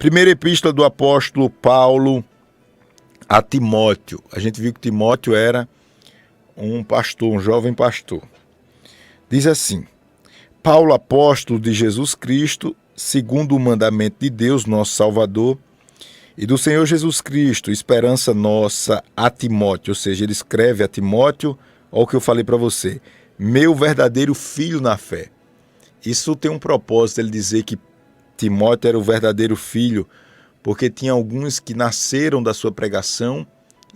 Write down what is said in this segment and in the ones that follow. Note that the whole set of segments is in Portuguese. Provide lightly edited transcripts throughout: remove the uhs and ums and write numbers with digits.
Primeira epístola do apóstolo Paulo a Timóteo. A gente viu que Timóteo era um pastor, um jovem pastor. Diz assim: Paulo, apóstolo de Jesus Cristo, segundo o mandamento de Deus, nosso Salvador, e do Senhor Jesus Cristo, esperança nossa, a Timóteo. Ou seja, ele escreve a Timóteo, olha o que eu falei para você, meu verdadeiro filho na fé. Isso tem um propósito, ele dizer que Timóteo era o verdadeiro filho, porque tinha alguns que nasceram da sua pregação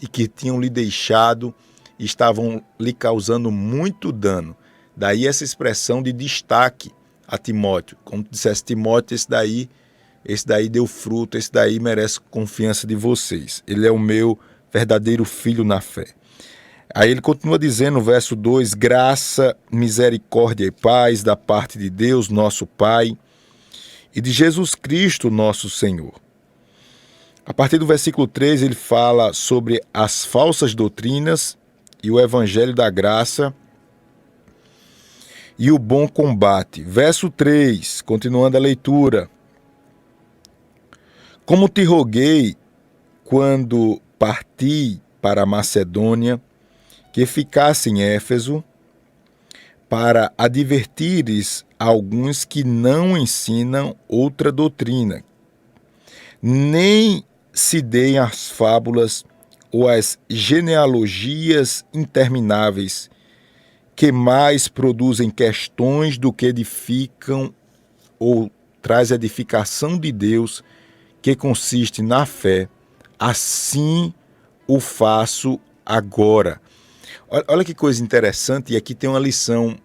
e que tinham lhe deixado e estavam lhe causando muito dano. Daí essa expressão de destaque a Timóteo. Como dissesse Timóteo, esse daí deu fruto, esse daí merece confiança de vocês. Ele é o meu verdadeiro filho na fé. Aí ele continua dizendo no verso 2, graça, misericórdia e paz da parte de Deus, nosso Pai, e de Jesus Cristo, nosso Senhor. A partir do versículo 3, ele fala sobre as falsas doutrinas e o evangelho da graça e o bom combate. Verso 3, continuando a leitura. Como te roguei quando parti para a Macedônia, que ficasse em Éfeso, para advertires alguns que não ensinam outra doutrina, nem se deem as fábulas ou as genealogias intermináveis, que mais produzem questões do que edificam ou traz edificação de Deus, que consiste na fé. Assim o faço agora. Olha que coisa interessante, e aqui tem uma lição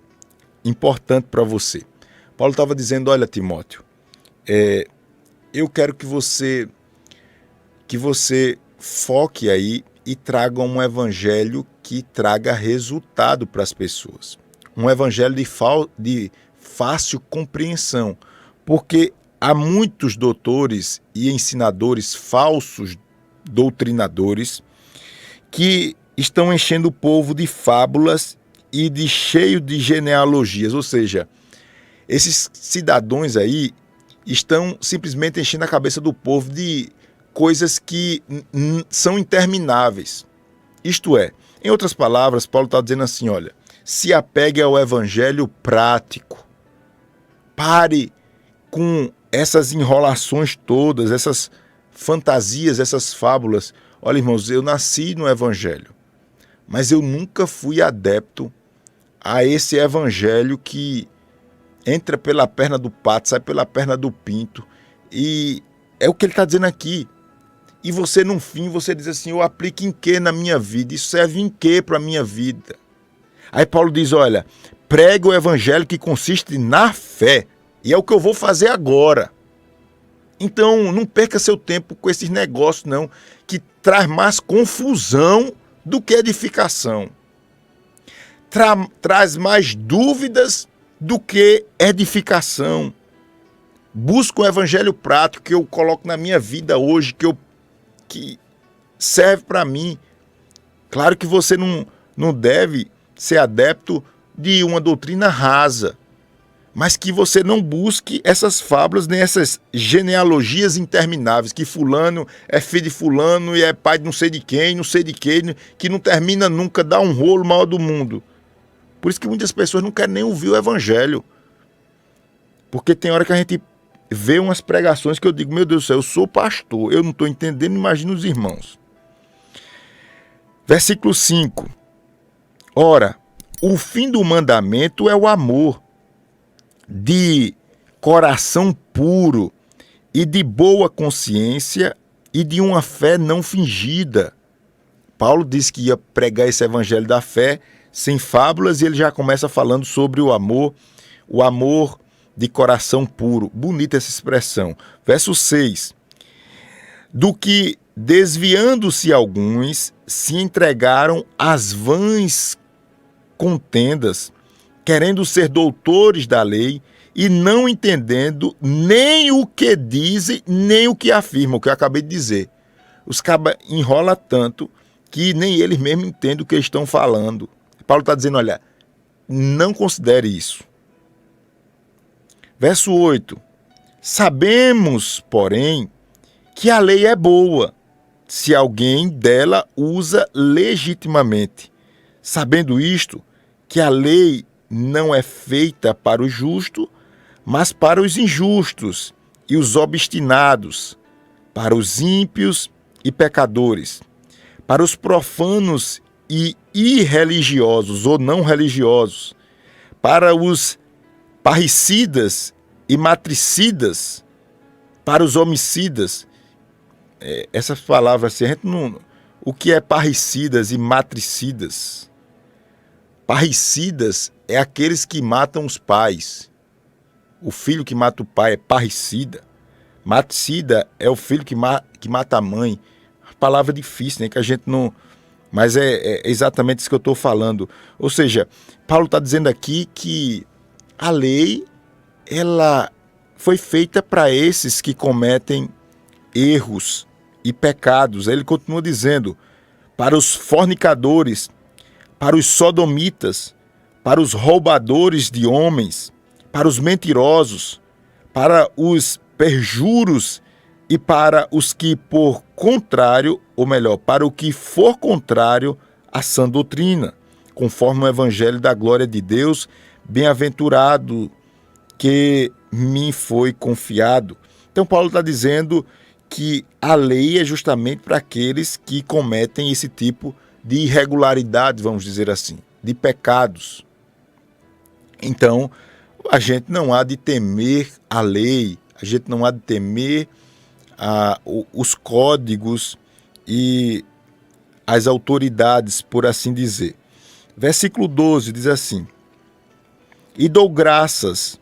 importante para você. Paulo estava dizendo, olha, Timóteo, eu quero que você foque aí e traga um evangelho que traga resultado para as pessoas. Um evangelho de fácil compreensão, porque há muitos doutores e ensinadores falsos, doutrinadores, que estão enchendo o povo de fábulas e cheio de genealogias, ou seja, esses cidadãos aí estão simplesmente enchendo a cabeça do povo de coisas que são intermináveis. Isto é, em outras palavras, Paulo está dizendo assim, olha, se apegue ao evangelho prático. Pare com essas enrolações todas, essas fantasias, essas fábulas. Olha, irmãos, eu nasci no evangelho, mas eu nunca fui adepto a esse evangelho que entra pela perna do pato, sai pela perna do pinto. E é o que ele está dizendo aqui. E você, no fim, você diz assim, eu aplico em quê na minha vida? Isso serve em quê para a minha vida? Aí Paulo diz, olha, pregue o evangelho que consiste na fé. E é o que eu vou fazer agora. Então, não perca seu tempo com esses negócios, não, que traz mais confusão do que edificação. Traz mais dúvidas do que edificação. Busca o evangelho prático que eu coloco na minha vida hoje, que serve para mim. Claro que você não deve ser adepto de uma doutrina rasa, mas que você não busque essas fábulas nem essas genealogias intermináveis, que fulano é filho de fulano e é pai de não sei de quem, que não termina nunca, dá um rolo maior do mundo. Por isso que muitas pessoas não querem nem ouvir o evangelho. Porque tem hora que a gente vê umas pregações que eu digo, meu Deus do céu, eu sou pastor, eu não estou entendendo, imagina os irmãos. Versículo 5. Ora, o fim do mandamento é o amor, de coração puro e de boa consciência e de uma fé não fingida. Paulo disse que ia pregar esse evangelho da fé sem fábulas, e ele já começa falando sobre o amor de coração puro. Bonita essa expressão. Verso 6. Do que, desviando-se alguns, se entregaram às vãs contendas, querendo ser doutores da lei e não entendendo nem o que dizem, nem o que afirmam, o que eu acabei de dizer. Os cabas enrolam tanto que nem eles mesmos entendem o que estão falando. Paulo está dizendo, olha, não considere isso. Verso 8. Sabemos, porém, que a lei é boa, se alguém dela usa legitimamente, sabendo isto, que a lei não é feita para o justo, mas para os injustos e os obstinados, para os ímpios e pecadores, para os profanos e irreligiosos ou não religiosos, para os parricidas e matricidas, para os homicidas. Essas palavras assim, a gente não... O que é parricidas e matricidas? Parricidas é aqueles que matam os pais. O filho que mata o pai é parricida. Matricida é o filho que mata a mãe. Palavra difícil, né? Que a gente não... Mas é exatamente isso que eu estou falando. Ou seja, Paulo está dizendo aqui que a lei, ela foi feita para esses que cometem erros e pecados. Aí ele continua dizendo, para os fornicadores, para os sodomitas, para os roubadores de homens, para os mentirosos, para os perjuros e para os que por contrário, ou melhor, para o que for contrário à sã doutrina, conforme o evangelho da glória de Deus, bem-aventurado que me foi confiado. Então Paulo está dizendo que a lei é justamente para aqueles que cometem esse tipo de irregularidade, vamos dizer assim, de pecados. Então, a gente não há de temer a lei, a gente não há de temer os códigos e as autoridades, por assim dizer. Versículo 12 diz assim: e dou graças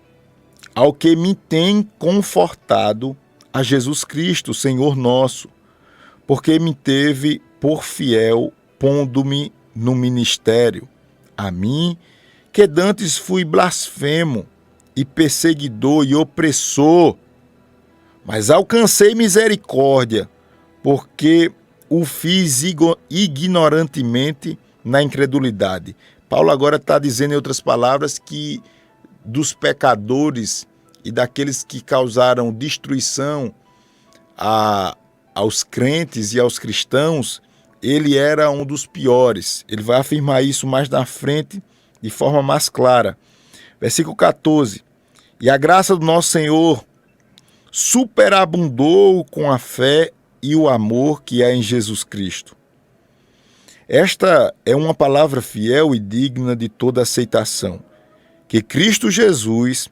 ao que me tem confortado, a Jesus Cristo, Senhor nosso, porque me teve por fiel, pondo-me no ministério, a mim, que dantes fui blasfemo, e perseguidor e opressor, mas alcancei misericórdia, porque o fiz ignorantemente na incredulidade. Paulo agora está dizendo, em outras palavras, que dos pecadores e daqueles que causaram destruição aos crentes e aos cristãos, ele era um dos piores. Ele vai afirmar isso mais na frente, de forma mais clara. Versículo 14. E a graça do nosso Senhor superabundou com a fé e o amor que há em Jesus Cristo. Esta é uma palavra fiel e digna de toda aceitação, que Cristo Jesus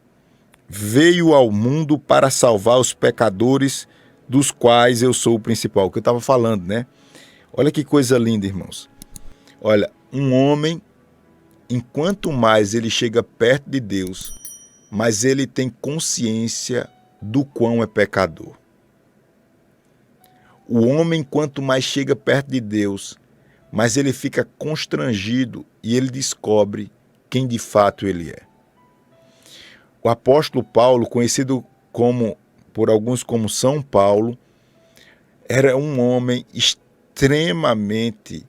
veio ao mundo para salvar os pecadores, dos quais eu sou o principal, que eu estava falando, né? Olha que coisa linda, irmãos. Olha, um homem, enquanto mais ele chega perto de Deus, mais ele tem consciência do quão é pecador. O homem, quanto mais chega perto de Deus, mais ele fica constrangido e ele descobre quem de fato ele é. O apóstolo Paulo, conhecido por alguns como São Paulo, era um homem extremamente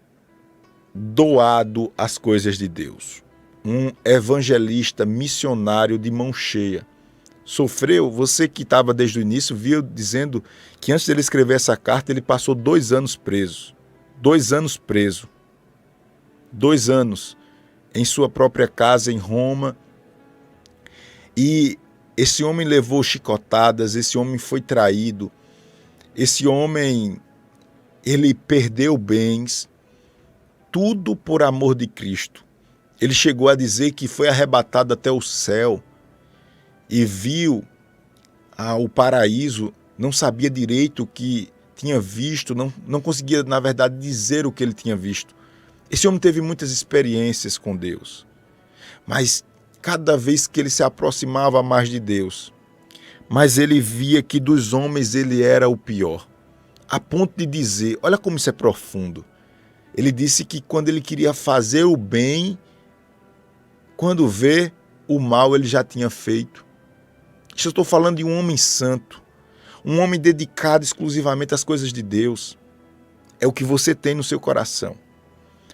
doado às coisas de Deus. Um evangelista missionário de mão cheia. Sofreu, você que estava desde o início, viu dizendo que antes de ele escrever essa carta, ele passou 2 anos preso. 2 anos preso. 2 anos em sua própria casa em Roma. E esse homem levou chicotadas, esse homem foi traído, esse homem, ele perdeu bens, tudo por amor de Cristo. Ele chegou a dizer que foi arrebatado até o céu e viu o paraíso, não sabia direito o que tinha visto, não conseguia, na verdade, dizer o que ele tinha visto. Esse homem teve muitas experiências com Deus, mas cada vez que ele se aproximava mais de Deus, mas ele via que dos homens ele era o pior, a ponto de dizer, olha como isso é profundo, ele disse que quando ele queria fazer o bem, quando vê o mal ele já tinha feito. Isso eu estou falando de um homem santo, um homem dedicado exclusivamente às coisas de Deus. É o que você tem no seu coração.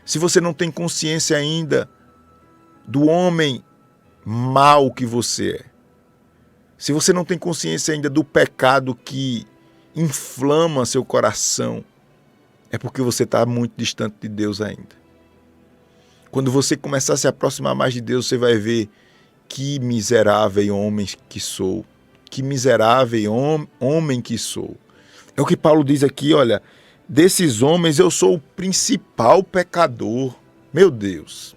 Se você não tem consciência ainda do homem mau que você é, se você não tem consciência ainda do pecado que inflama seu coração, é porque você está muito distante de Deus ainda. Quando você começar a se aproximar mais de Deus, você vai ver que miserável homem que sou. Que miserável homem que sou. É o que Paulo diz aqui, olha, desses homens eu sou o principal pecador. Meu Deus,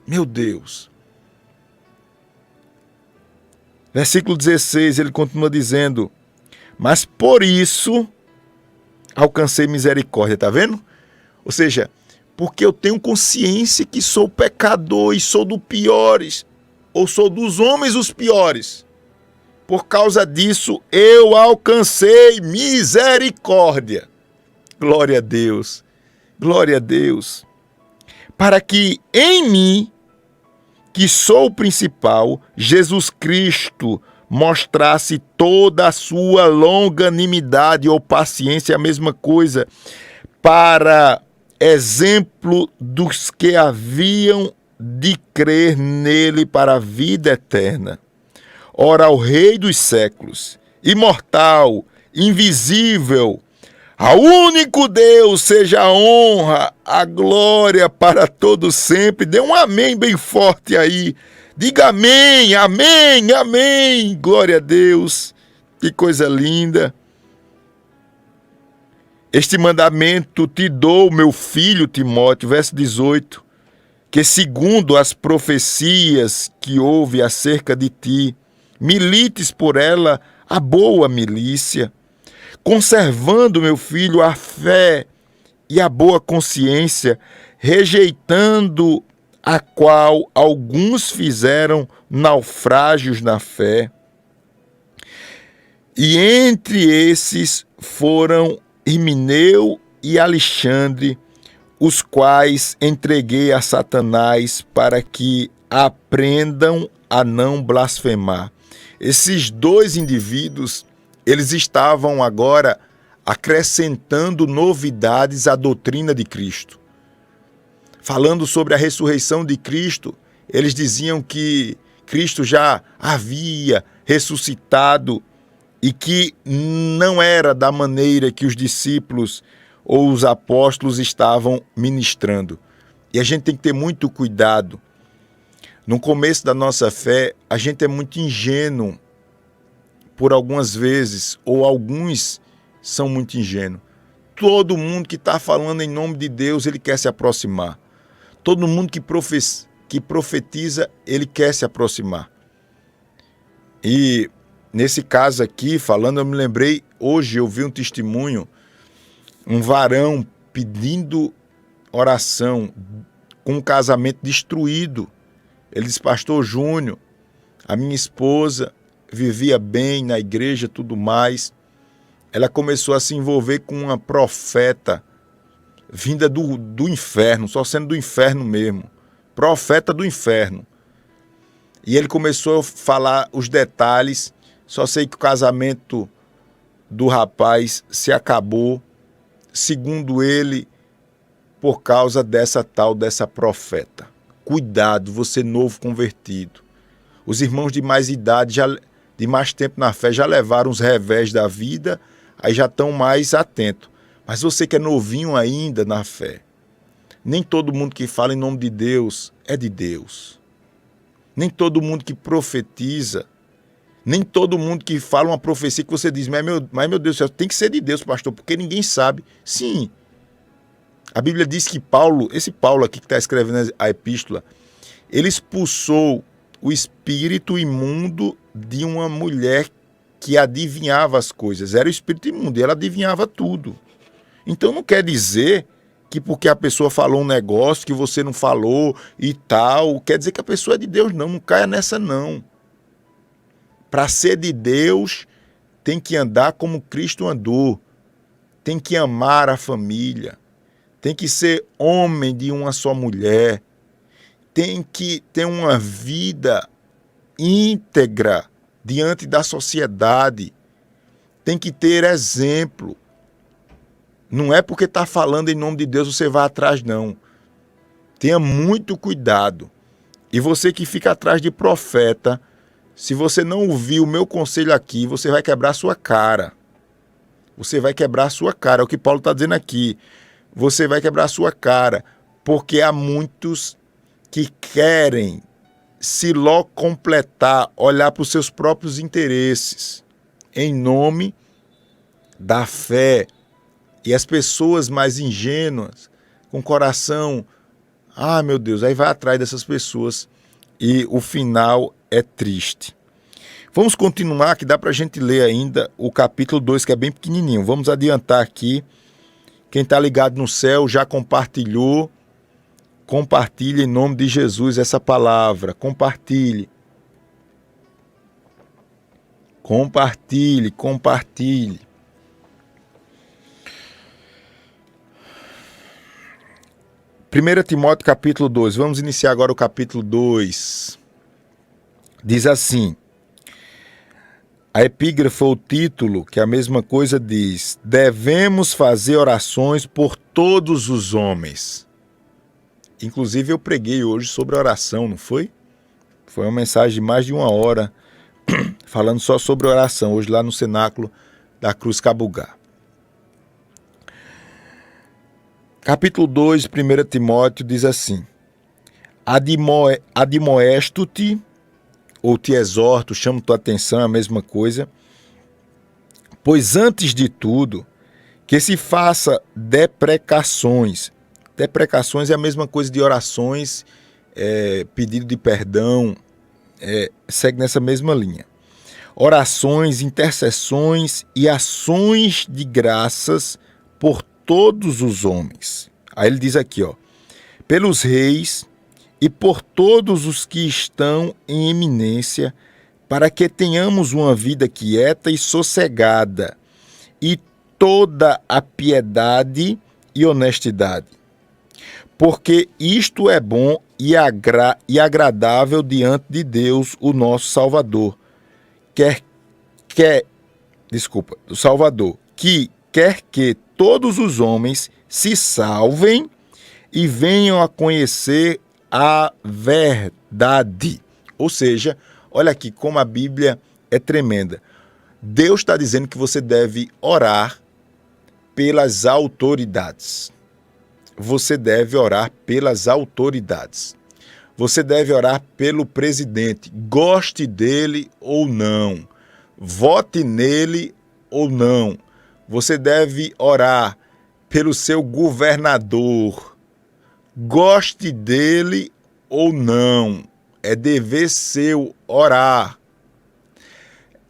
meu Deus. Versículo 16, ele continua dizendo, mas por isso alcancei misericórdia, tá vendo? Ou seja, porque eu tenho consciência que sou pecador e sou dos piores, ou sou dos homens os piores. Por causa disso, eu alcancei misericórdia. Glória a Deus, glória a Deus. Para que em mim, que sou o principal, Jesus Cristo mostrasse toda a sua longanimidade ou paciência, a mesma coisa, para exemplo dos que haviam de crer nele para a vida eterna. Ora, ao Rei dos séculos, imortal, invisível, ao único Deus seja a honra, a glória para todos sempre. Dê um amém bem forte aí. Diga amém, amém, amém. Glória a Deus. Que coisa linda. Este mandamento te dou, meu filho Timóteo, verso 18, que segundo as profecias que houve acerca de ti, milites por ela a boa milícia, conservando, meu filho, a fé e a boa consciência, rejeitando a qual alguns fizeram naufrágios na fé. E entre esses foram Himeneu e Alexandre, os quais entreguei a Satanás para que aprendam a não blasfemar. Esses dois indivíduos, eles estavam agora acrescentando novidades à doutrina de Cristo. Falando sobre a ressurreição de Cristo, eles diziam que Cristo já havia ressuscitado e que não era da maneira que os discípulos ou os apóstolos estavam ministrando. E a gente tem que ter muito cuidado. No começo da nossa fé, a gente é muito ingênuo por algumas vezes, ou alguns são muito ingênuos. Todo mundo que está falando em nome de Deus, ele quer se aproximar. Todo mundo que profetiza, ele quer se aproximar. E nesse caso aqui, falando, eu me lembrei, hoje eu vi um testemunho, um varão pedindo oração com um casamento destruído. Ele disse, pastor Júnior, a minha esposa vivia bem na igreja, tudo mais. Ela começou a se envolver com uma profeta vinda do inferno, só sendo do inferno mesmo. Profeta do inferno. E ele começou a falar os detalhes. Só sei que o casamento do rapaz se acabou, segundo ele, por causa dessa profeta. Cuidado, você novo convertido. Os irmãos de mais idade, de mais tempo na fé, já levaram os revés da vida, aí já estão mais atentos. Mas você que é novinho ainda na fé, nem todo mundo que fala em nome de Deus é de Deus. Nem todo mundo que profetiza, nem todo mundo que fala uma profecia que você diz, mas meu Deus do céu, tem que ser de Deus, pastor, porque ninguém sabe. Sim, a Bíblia diz que esse Paulo aqui que está escrevendo a epístola, ele expulsou o espírito imundo de uma mulher que adivinhava as coisas. Era o espírito imundo e ela adivinhava tudo. Então não quer dizer que porque a pessoa falou um negócio que você não falou e tal, quer dizer que a pessoa é de Deus. Não caia nessa não. Para ser de Deus, tem que andar como Cristo andou. Tem que amar a família. Tem que ser homem de uma só mulher. Tem que ter uma vida íntegra diante da sociedade. Tem que ter exemplo. Não é porque está falando em nome de Deus você vai atrás, não. Tenha muito cuidado. E você que fica atrás de profeta, se você não ouvir o meu conselho aqui, você vai quebrar sua cara. Você vai quebrar a sua cara. É o que Paulo está dizendo aqui. Você vai quebrar a sua cara, porque há muitos que querem se logo completar, olhar para os seus próprios interesses, em nome da fé. E as pessoas mais ingênuas, com coração, meu Deus, aí vai atrás dessas pessoas e o final é triste. Vamos continuar, que dá para a gente ler ainda o capítulo 2, que é bem pequenininho. Vamos adiantar aqui. Quem está ligado no céu já compartilhou. Compartilhe em nome de Jesus essa palavra. Compartilhe. Compartilhe, compartilhe. Primeira Timóteo capítulo 2. Vamos iniciar agora o capítulo 2. Diz assim. A epígrafe ou o título, que é a mesma coisa, diz: devemos fazer orações por todos os homens. Inclusive eu preguei hoje sobre oração, não foi? Foi uma mensagem de mais de 1 hora falando só sobre oração, hoje lá no cenáculo da Cruz Cabugá. Capítulo 2, 1 Timóteo, diz assim: admoesto-te, ou te exorto, chamo tua atenção, é a mesma coisa, pois antes de tudo, que se faça deprecações. Deprecações é a mesma coisa de orações, pedido de perdão, segue nessa mesma linha. Orações, intercessões e ações de graças por todos os homens. Aí ele diz aqui, pelos reis e por todos os que estão em eminência, para que tenhamos uma vida quieta e sossegada, e toda a piedade e honestidade. Porque isto é bom e agradável diante de Deus, o nosso Salvador, que quer que todos os homens se salvem e venham a conhecer a verdade. Ou seja, olha aqui como a Bíblia é tremenda. Deus está dizendo que você deve orar pelas autoridades. Você deve orar pelas autoridades. Você deve orar pelo presidente, goste dele ou não, vote nele ou não. Você deve orar pelo seu governador, goste dele ou não, é dever seu orar.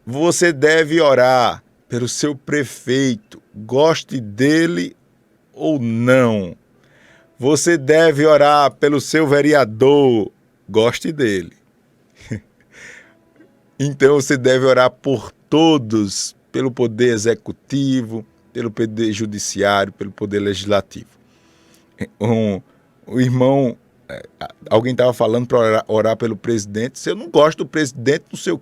Você deve orar pelo seu prefeito, goste dele ou não. Você deve orar pelo seu vereador, goste dele. Então você deve orar por todos, pelo poder executivo, pelo poder judiciário, pelo poder legislativo. O irmão, alguém estava falando para orar pelo presidente. Se eu não gosto do presidente, não sei o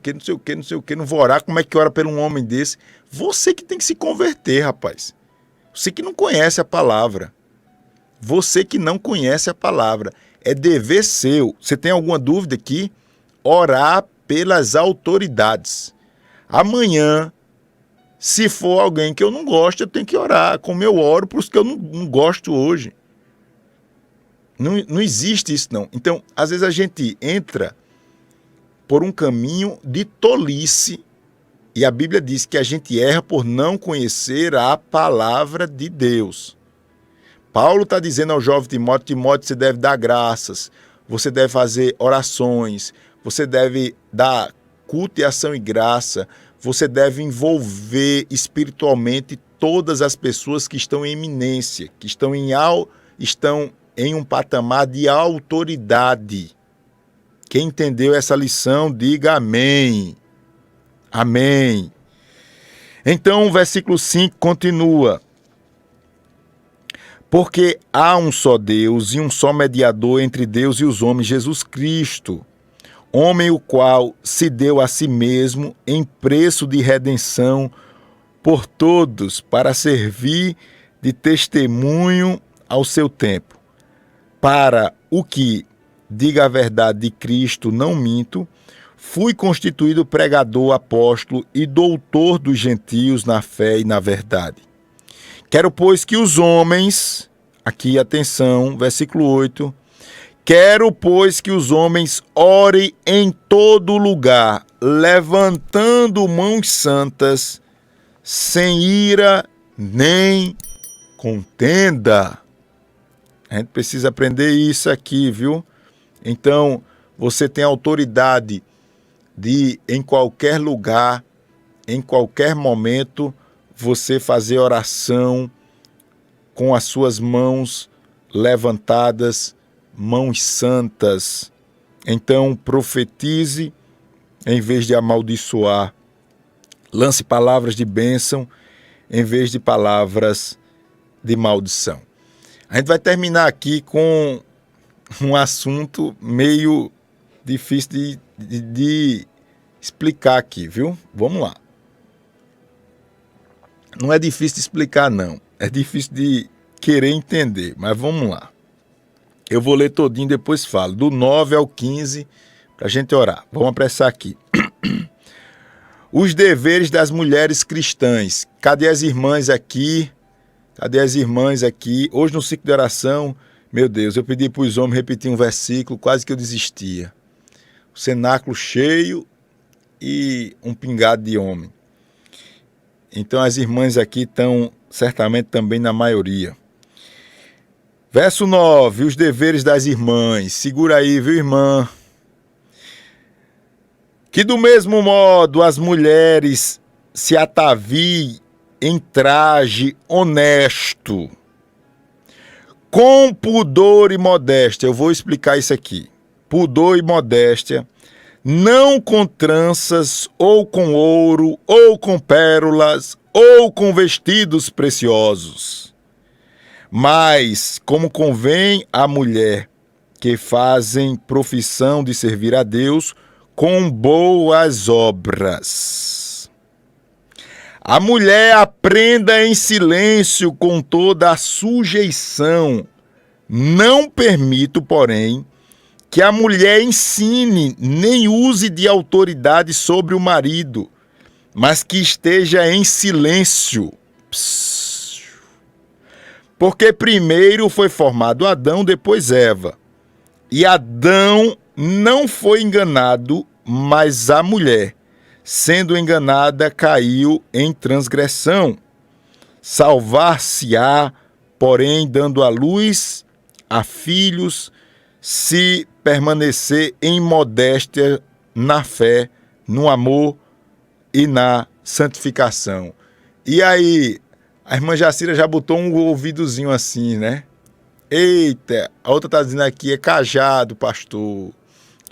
quê, não vou orar, como é que ora por um homem desse? Você que tem que se converter, rapaz. Você que não conhece a palavra. Você que não conhece a palavra. É dever seu. Você tem alguma dúvida aqui? Orar pelas autoridades. Amanhã, se for alguém que eu não gosto, eu tenho que orar. Como eu oro para os que eu não gosto hoje. Não existe isso, não. Então, às vezes a gente entra por um caminho de tolice. E a Bíblia diz que a gente erra por não conhecer a palavra de Deus. Paulo está dizendo ao jovem Timóteo, você deve dar graças, você deve fazer orações, você deve dar culto e ação e graça, você deve envolver espiritualmente todas as pessoas que estão em eminência, que estão em um patamar de autoridade. Quem entendeu essa lição, diga amém. Amém. Então o versículo 5 continua. Porque há um só Deus e um só mediador entre Deus e os homens, Jesus Cristo, homem o qual se deu a si mesmo em preço de redenção por todos, para servir de testemunho ao seu tempo. Para o que, diga a verdade de Cristo, não minto, fui constituído pregador, apóstolo e doutor dos gentios na fé e na verdade. Quero, pois, que os homens, aqui atenção, versículo 8, quero, pois, que os homens orem em todo lugar, levantando mãos santas, sem ira nem contenda. A gente precisa aprender isso aqui, viu? Então, você tem autoridade de, em qualquer lugar, em qualquer momento, você fazer oração com as suas mãos levantadas, mãos santas. Então, profetize em vez de amaldiçoar. Lance palavras de bênção em vez de palavras de maldição. A gente vai terminar aqui com um assunto meio difícil de explicar aqui, viu? Vamos lá. Não é difícil de explicar, não. É difícil de querer entender, mas vamos lá. Eu vou ler todinho, depois falo. Do 9 ao 15, para a gente orar. Vamos apressar aqui. Os deveres das mulheres cristãs. Cadê as irmãs aqui? Cadê as irmãs aqui? Hoje no ciclo de oração, meu Deus, eu pedi para os homens repetir um versículo, quase que eu desistia. O cenáculo cheio e um pingado de homem. Então as irmãs aqui estão certamente também na maioria. Verso 9, os deveres das irmãs. Segura aí, viu, irmã? Que do mesmo modo as mulheres se ataviem em traje honesto, com pudor e modéstia. Eu vou explicar isso aqui. Pudor e modéstia, não com tranças, ou com ouro, ou com pérolas, ou com vestidos preciosos, mas como convém à mulher que fazem profissão de servir a Deus com boas obras. A mulher aprenda em silêncio com toda a sujeição. Não permito, porém, que a mulher ensine nem use de autoridade sobre o marido, mas que esteja em silêncio. Porque primeiro foi formado Adão, depois Eva. E Adão não foi enganado, mas a mulher, sendo enganada, caiu em transgressão. Salvar-se-á, porém, dando à luz a filhos, se permanecer em modéstia na fé, no amor e na santificação. E aí, a irmã Jacira já botou um ouvidozinho assim, né? Eita, a outra está dizendo aqui, é cajado, pastor.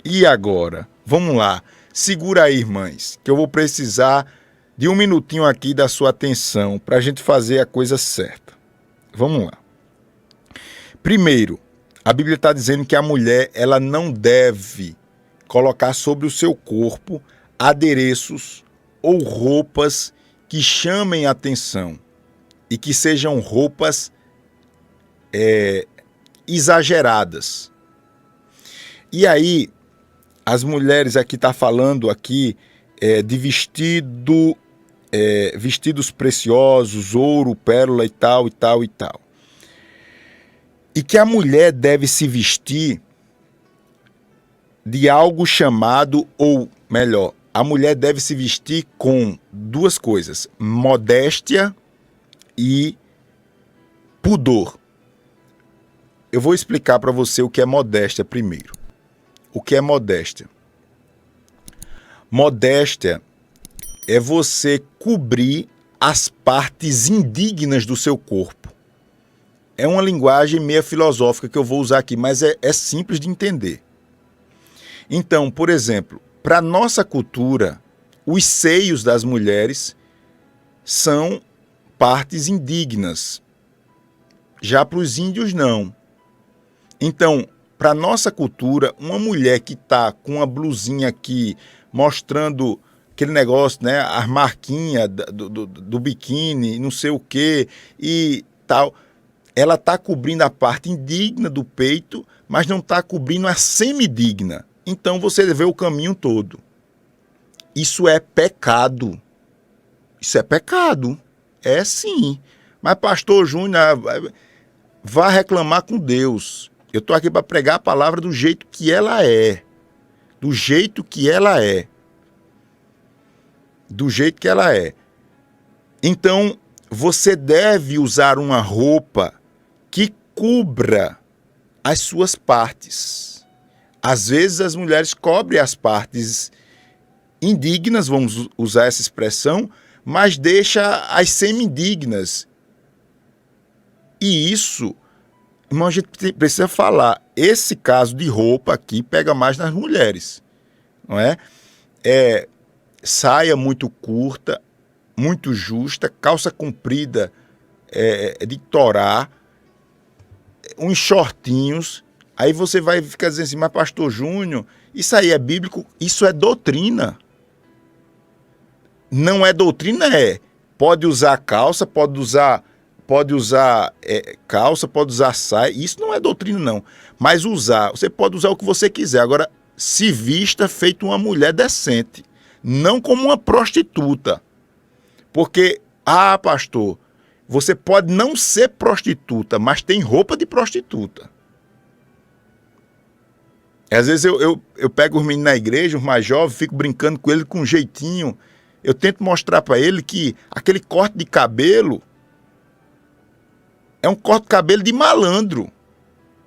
E agora? Vamos lá. Segura aí, irmãs, que eu vou precisar de um minutinho aqui da sua atenção para a gente fazer a coisa certa. Vamos lá. Primeiro, a Bíblia está dizendo que a mulher ela não deve colocar sobre o seu corpo adereços ou roupas que chamem a atenção e que sejam roupas exageradas. E aí, as mulheres aqui estão falando aqui de vestidos preciosos, ouro, pérola e tal, e tal, e tal. E que a mulher deve se vestir de algo chamado, ou melhor, a mulher deve se vestir com duas coisas, modéstia e pudor. Eu vou explicar para você o que é modéstia primeiro. O que é modéstia? Modéstia é você cobrir as partes indignas do seu corpo. É uma linguagem meio filosófica que eu vou usar aqui, mas é simples de entender. Então, por exemplo, para a nossa cultura, os seios das mulheres são partes indignas. Já para os índios, não. Então, para a nossa cultura, uma mulher que está com uma blusinha aqui, mostrando aquele negócio, né, as marquinhas do biquíni, não sei o quê, e tal, ela está cobrindo a parte indigna do peito, mas não está cobrindo a semidigna. Então, você vê o caminho todo. Isso é pecado. Isso é pecado. É sim. Mas pastor Júnior, vá reclamar com Deus. Eu estou aqui para pregar a palavra do jeito que ela é. Do jeito que ela é. Do jeito que ela é. Então, você deve usar uma roupa que cubra as suas partes. Às vezes as mulheres cobrem as partes indignas, vamos usar essa expressão, mas deixa as semi-indignas. E isso, irmão, a gente precisa falar. Esse caso de roupa aqui pega mais nas mulheres, não é? Saia muito curta, muito justa, calça comprida de torar, uns shortinhos. Aí você vai ficar dizendo assim, mas pastor Júnior, isso aí é bíblico? Isso é doutrina. Não é doutrina, pode usar calça, pode usar calça, pode usar saia. Isso não é doutrina, não. Mas você pode usar o que você quiser. Agora, se vista feito uma mulher decente, não como uma prostituta. Porque, pastor, você pode não ser prostituta, mas tem roupa de prostituta. Às vezes eu pego os meninos na igreja, os mais jovens, fico brincando com ele com um jeitinho. Eu tento mostrar para ele que aquele corte de cabelo é um corte de cabelo de malandro.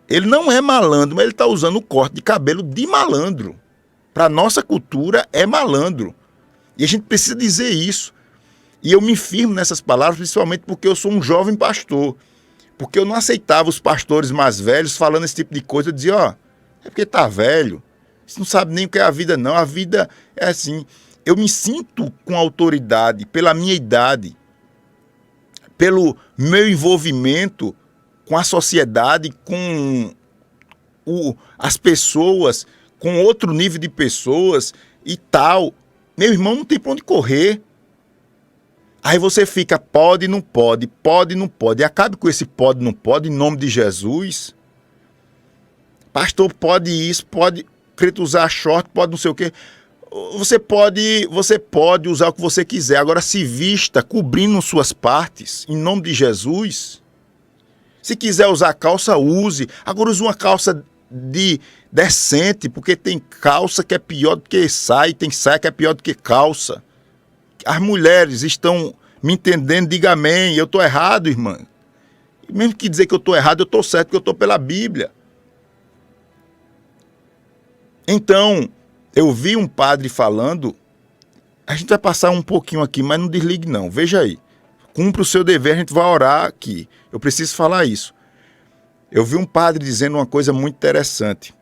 Ele não é malandro, mas ele está usando o corte de cabelo de malandro. Para a nossa cultura é malandro. E a gente precisa dizer isso. E eu me firmo nessas palavras, principalmente porque eu sou um jovem pastor. Porque eu não aceitava os pastores mais velhos falando esse tipo de coisa. Eu dizia, é porque tá velho. Você não sabe nem o que é a vida, não. A vida é assim. Eu me sinto com autoridade pela minha idade, pelo meu envolvimento com a sociedade, com as pessoas, com outro nível de pessoas e tal. Meu irmão, não tem para onde correr. Aí você fica, pode, não pode, pode, não pode. E acabe com esse pode, não pode, em nome de Jesus. Pastor, pode isso, pode usar short, pode não sei o quê. Você pode usar o que você quiser. Agora se vista cobrindo suas partes, em nome de Jesus. Se quiser usar calça, use. Agora use uma calça decente, porque tem calça que é pior do que saia, tem saia que é pior do que calça. As mulheres estão me entendendo, diga amém. Eu estou errado, irmã. Mesmo que dizer que eu estou errado, eu estou certo, porque eu estou pela Bíblia. Então, eu vi um padre falando, a gente vai passar um pouquinho aqui, mas não desligue não, veja aí. Cumpra o seu dever, a gente vai orar aqui. Eu preciso falar isso. Eu vi um padre dizendo uma coisa muito interessante.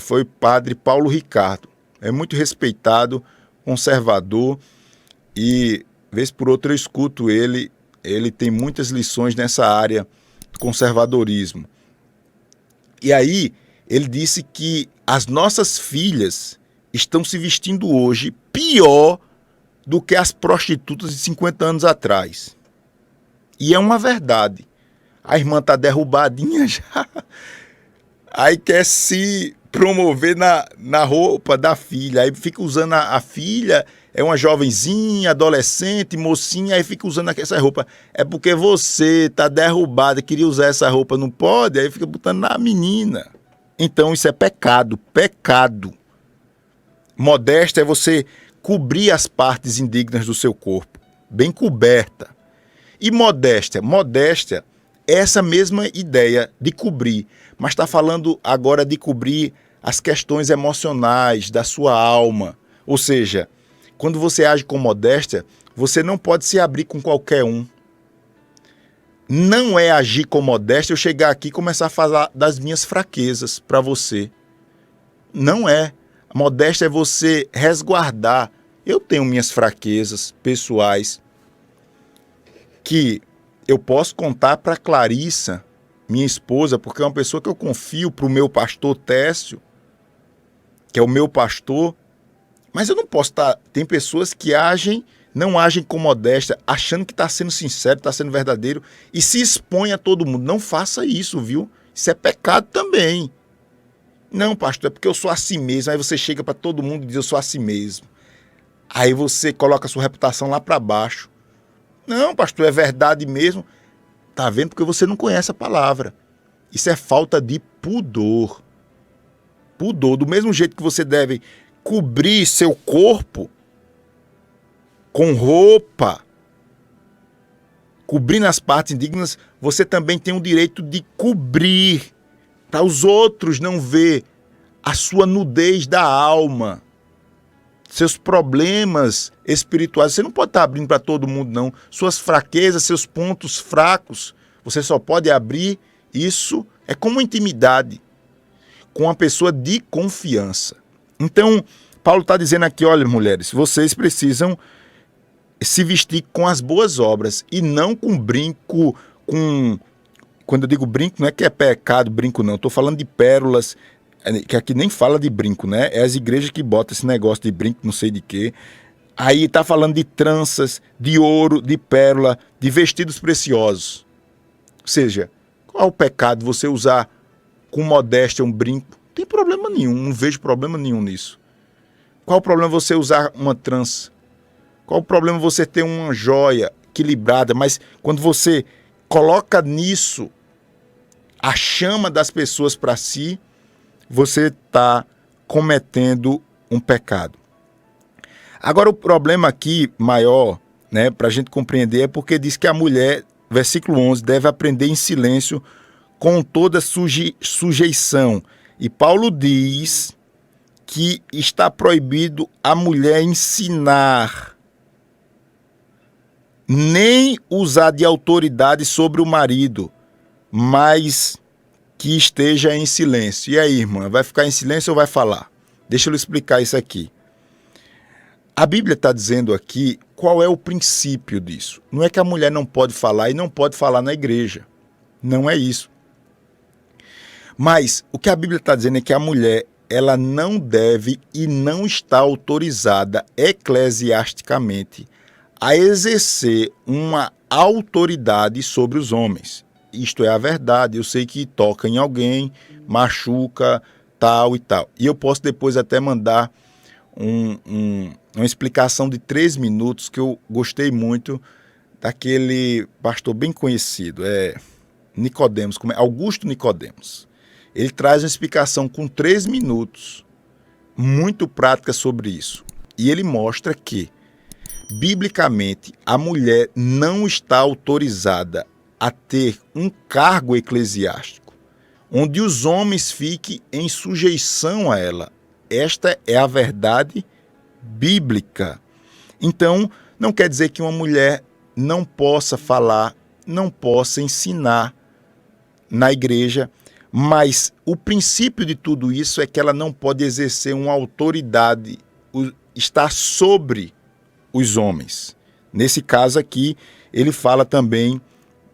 Foi o padre Paulo Ricardo. É muito respeitado, conservador, e vez por outra eu escuto ele. Ele tem muitas lições nessa área do conservadorismo. E aí, ele disse que as nossas filhas estão se vestindo hoje pior do que as prostitutas de 50 anos atrás. E é uma verdade. A irmã está derrubadinha já. Aí quer se promover na roupa da filha. Aí fica usando a filha, é uma jovenzinha, adolescente, mocinha, aí fica usando essa roupa. É porque você está derrubada, queria usar essa roupa, não pode, aí fica botando na menina. Então isso é pecado, pecado. Modéstia é você cobrir as partes indignas do seu corpo, bem coberta. E modéstia é essa mesma ideia de cobrir, mas está falando agora de cobrir as questões emocionais da sua alma. Ou seja, quando você age com modéstia, você não pode se abrir com qualquer um. Não é agir com modéstia eu chegar aqui e começar a falar das minhas fraquezas para você. Não é. A modéstia é você resguardar. Eu tenho minhas fraquezas pessoais que eu posso contar para Clarissa, minha esposa, porque é uma pessoa que eu confio, para o meu pastor Técio, que é o meu pastor. Mas eu não posso estar... Tem pessoas que não agem com modéstia, achando que está sendo sincero, está sendo verdadeiro, e se expõe a todo mundo. Não faça isso, viu? Isso é pecado também. Não, pastor, é porque eu sou assim mesmo. Aí você chega para todo mundo e diz, eu sou assim mesmo. Aí você coloca a sua reputação lá para baixo. Não, pastor, é verdade mesmo. Tá vendo? Porque você não conhece a palavra. Isso é falta de pudor. Pudor. Do mesmo jeito que você deve cobrir seu corpo com roupa, cobrindo as partes indignas, você também tem o direito de cobrir, para os outros não ver a sua nudez da alma, seus problemas espirituais. Você não pode estar abrindo para todo mundo, não. Suas fraquezas, seus pontos fracos, você só pode abrir. Isso é como intimidade com uma pessoa de confiança. Então, Paulo está dizendo aqui, olha, mulheres, vocês precisam se vestir com as boas obras e não com brinco, quando eu digo brinco, não é que é pecado brinco, não. Estou falando de pérolas, que aqui nem fala de brinco, né? É as igrejas que botam esse negócio de brinco, não sei de quê. Aí está falando de tranças, de ouro, de pérola, de vestidos preciosos. Ou seja, qual é o pecado você usar com modéstia um brinco? Não tem problema nenhum, não vejo problema nenhum nisso. Qual o problema você usar uma trança? Qual o problema você ter uma joia equilibrada? Mas quando você coloca nisso a chama das pessoas para si, você está cometendo um pecado. Agora o problema aqui maior, né, para a gente compreender, é porque diz que a mulher, versículo 11, deve aprender em silêncio com toda sujeição. E Paulo diz que está proibido a mulher ensinar, nem usar de autoridade sobre o marido, mas que esteja em silêncio. E aí, irmã, vai ficar em silêncio ou vai falar? Deixa eu lhe explicar isso aqui. A Bíblia está dizendo aqui qual é o princípio disso. Não é que a mulher não pode falar e não pode falar na igreja. Não é isso. Mas o que a Bíblia está dizendo é que a mulher, ela não deve e não está autorizada eclesiasticamente a exercer uma autoridade sobre os homens. Isto é a verdade. Eu sei que toca em alguém, machuca, tal e tal. E eu posso depois até mandar uma explicação de 3 minutos que eu gostei muito daquele pastor bem conhecido, Nicodemos, Augusto Nicodemos. Ele traz uma explicação com 3 minutos, muito prática sobre isso. E ele mostra que, biblicamente, a mulher não está autorizada a ter um cargo eclesiástico, onde os homens fiquem em sujeição a ela. Esta é a verdade bíblica. Então, não quer dizer que uma mulher não possa falar, não possa ensinar na igreja, mas o princípio de tudo isso é que ela não pode exercer uma autoridade, estar sobre os homens. Nesse caso aqui, ele fala também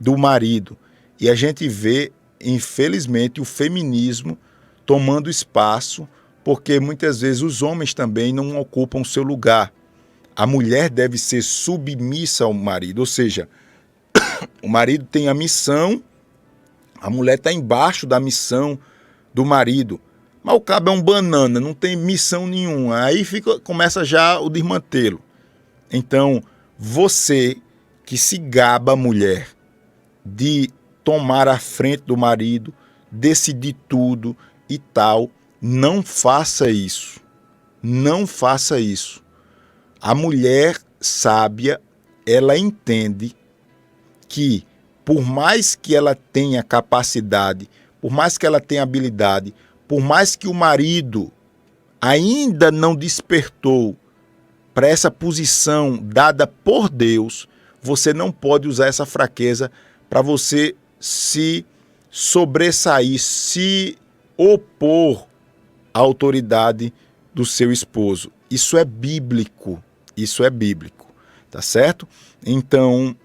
do marido. E a gente vê, infelizmente, o feminismo tomando espaço, porque muitas vezes os homens também não ocupam o seu lugar. A mulher deve ser submissa ao marido, ou seja, o marido tem a missão, a mulher está embaixo da missão do marido. Mas o cabo é um banana, não tem missão nenhuma. Aí começa já o desmantelo. Então, você que se gaba, mulher, de tomar a frente do marido, decidir tudo e tal, não faça isso. Não faça isso. A mulher sábia, ela entende que, por mais que ela tenha capacidade, por mais que ela tenha habilidade, por mais que o marido ainda não despertou para essa posição dada por Deus, você não pode usar essa fraqueza para você se sobressair, se opor à autoridade do seu esposo. Isso é bíblico, tá certo? Então,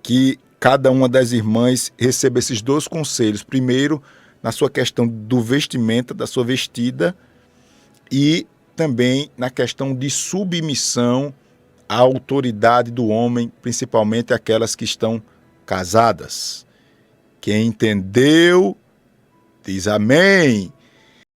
que cada uma das irmãs receba esses 2 conselhos. Primeiro, na sua questão do vestimenta, da sua vestida, e também na questão de submissão à autoridade do homem, principalmente aquelas que estão casadas. Quem entendeu, diz amém.